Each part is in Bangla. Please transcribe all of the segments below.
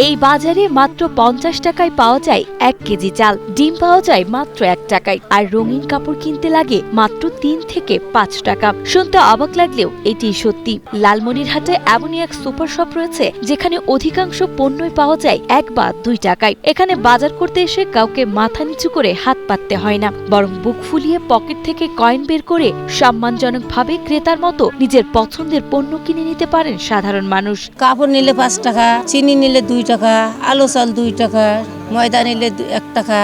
এই বাজারে মাত্র 50 টাকায় পাওয়া যায় 1 কেজি চাল, ডিম পাওয়া যায় মাত্র 1 টাকায়, আর রঙিন কাপড় কিনতে লাগে মাত্র 3 থেকে 5 টাকা। শুনতে অবাক লাগলেও এটি সত্যি। লালমনিরহাটে এমনই এক সুপার শপ রয়েছে যেখানে অধিকাংশ পণ্যই পাওয়া যায় 1 বা 2 টাকায়। এখানে বাজার করতে এসে কাউকে মাথা নিচু করে হাত পাততে হয় না, বরং বুক ফুলিয়ে পকেট থেকে কয়েন বের করে সম্মানজনকভাবে ক্রেতার মতো নিজের পছন্দের পণ্য কিনে নিতে পারেন সাধারণ মানুষ। কাপড় নিলে 5 টাকা, চিনি নিলে 2 টাকা, আলু চাল 2 টাকা, ময়দা নিলে 1 টাকা,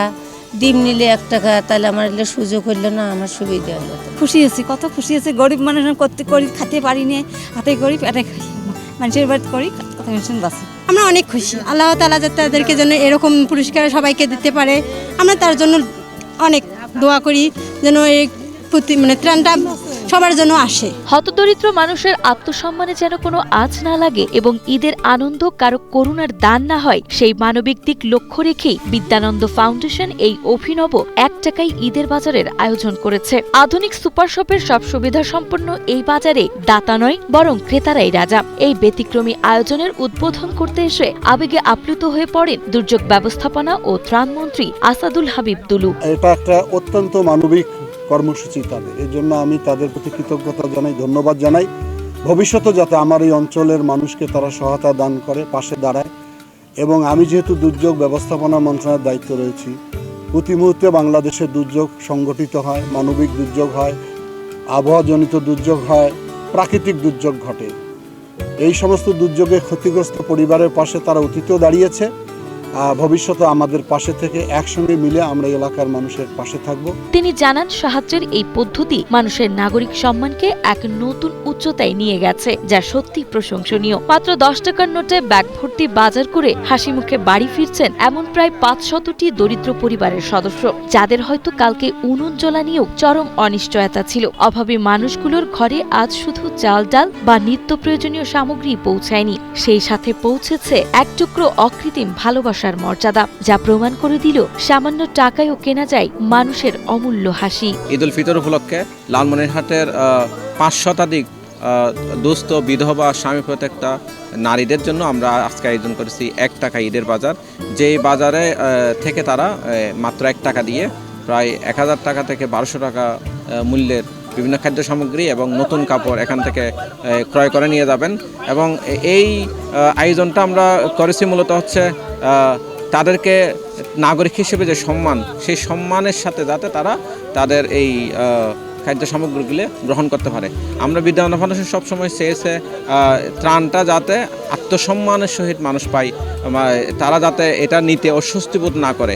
ডিম নিলে 1 টাকা। তাহলে আমার এলে সুযোগ হইল না, আমার সুবিধা হলো। খুশি আছি, কত খুশি আছি। গরিব মানুষ করতে করি, খেতে পারি না, হাতে করি পেটে খাই, মানুষের বাড়ি করি, কথা মেশিন বাসি। আমরা অনেক খুশি, আল্লাহ তাআলা যাতে তাদেরকে যেন এরকম পুরস্কার সবাইকে দিতে পারে। আমরা তার জন্য অনেক দোয়া করি যেন এই ত্রাণটা সবার জন্য আসে। হতদরিদ্র মানুষের আত্মসম্মানে যেন কোনো আঁচ না লাগে এবং ঈদের আনন্দ কারো করুণার দান না হয়, সেই মানবিক দিক লক্ষ্য রেখেই বিদ্যানন্দ ফাউন্ডেশন এই অভিনব 1 টাকায় ঈদের বাজারের আয়োজন করেছে। আধুনিক সুপার শপের সব সুবিধা সম্পন্ন এই বাজারে দাতা নয় বরং ক্রেতারাই রাজা। এই ব্যতিক্রমী আয়োজনের উদ্বোধন করতে এসে আবেগে আপ্লুত হয়ে পড়েন দুর্যোগ ব্যবস্থাপনা ও ত্রাণমন্ত্রী আসাদুল হাবিব দুলু। এটা একটা অত্যন্ত মানবিক কর্মসূচি তাদের, এই জন্য আমি তাদের প্রতি কৃতজ্ঞতা জানাই, ধন্যবাদ জানাই। ভবিষ্যতে যাতে আমার এই অঞ্চলের মানুষকে তারা সহায়তা দান করে, পাশে দাঁড়ায়। এবং আমি যেহেতু দুর্যোগ ব্যবস্থাপনা মন্ত্রণালয়ের দায়িত্ব রয়েছি, প্রতি মুহূর্তে বাংলাদেশে দুর্যোগ সংগঠিত হয়, মানবিক দুর্যোগ হয়, আবহাওয়াজনিত দুর্যোগ হয়, প্রাকৃতিক দুর্যোগ ঘটে। এই সমস্ত দুর্যোগে ক্ষতিগ্রস্ত পরিবারের পাশে তারা অতীতেও দাঁড়িয়েছে, ভবিষ্যতে আমাদের পাশে থেকে একসঙ্গে মিলে আমরা এলাকার মানুষের পাশে থাকব। তিনি জানান, সাহায্যের এই পদ্ধতি মানুষের নাগরিক সম্মানকে এক নতুন উচ্চতায় নিয়ে গেছে, যা সত্যি প্রশংসনীয়। মাত্র 10 টাকার নোটে ব্যাগ ভর্তি বাজার করে হাসি মুখে বাড়ি ফিরছেন এমন প্রায় 500টি দরিদ্র পরিবারের সদস্য, যাদের হয়তো কালকে উনুন জ্বলা নিয়েও চরম অনিশ্চয়তা ছিল। অভাবী মানুষগুলোর ঘরে আজ শুধু চাল ডাল বা নিত্য প্রয়োজনীয় সামগ্রী পৌঁছায়নি, সেই সাথে পৌঁছেছে এক টুকরো অকৃত্রিম ভালোবাসার মর্যাদা, যা প্রমাণ করে দিল সামান্য টাকায়ও কেনা যায় মানুষের অমূল্য হাসি। ঈদ উল ফিতর উপলক্ষে লালমনিরহাটের 5 শতাধিক দুস্থ বিধবা স্বামী প্রত্যেকটা নারীদের জন্য আমরা আজকে আয়োজন করেছি 1 টাকা ঈদের বাজার। যেই বাজারে থেকে তারা মাত্র 1 টাকা দিয়ে প্রায় 1000 টাকা থেকে 1200 টাকা মূল্যের বিভিন্ন খাদ্য সামগ্রী এবং নতুন কাপড় এখান থেকে ক্রয় করে নিয়ে যাবেন। এবং এই আয়োজনটা আমরা করেছি মূলত হচ্ছে তাদেরকে নাগরিক হিসেবে যে সম্মান, সেই সম্মানের সাথে যাতে তারা তাদের এই খাদ্য সামগ্রীগুলো গ্রহণ করতে পারে। আমরা বিদ্যানন্দ ফাউন্ডেশন সবসময় চেয়েছে ত্রাণটা যাতে আত্মসম্মানের সহিত মানুষ পায়, তারা যাতে এটা নিতে অস্বস্তি বোধ না করে,